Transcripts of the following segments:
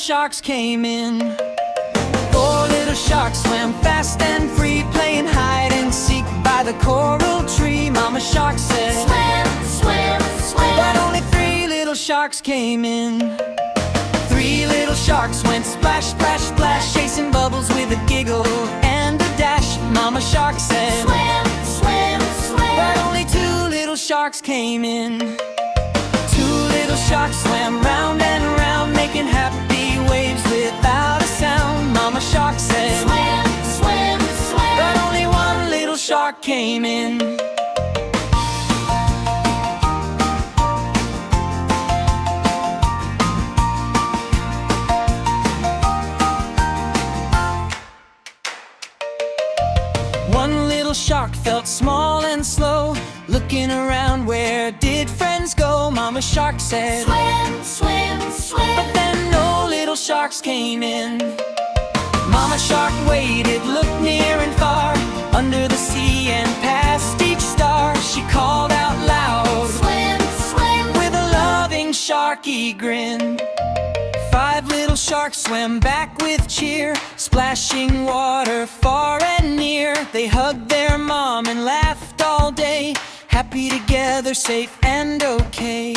sharks came in. Four little sharks swam fast and free, playing hide and seek by the coral tree. Mama shark said, swim, swim, swim. but only three little sharks came in. Three little sharks went splash, splash, splash, chasing bubbles with a giggle and a dash. Mama shark said, swim, swim, swim. but only two little sharks came in. Two little sharks swam round and round, making happy waves without a sound. Mama shark said, swim, swim, swim. but only one little shark came in. One little shark felt small and slow, looking around, where did friends go? Mama shark said, swim, swim, swim. but then no little sharks came in. Mama shark waited, looked near and far, under the sea and past each star. She called out loud, swim, swim. with a loving sharky grin. Five little sharks swam back with cheer, splashing water far and near. They hugged their mom and laughed all day, happy together, safe and okay.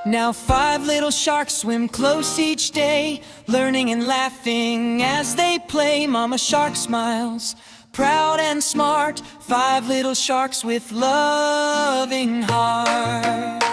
Now five little sharks swim close each day, learning and laughing as they play. Mama shark smiles, proud and smart, five little sharks with loving hearts.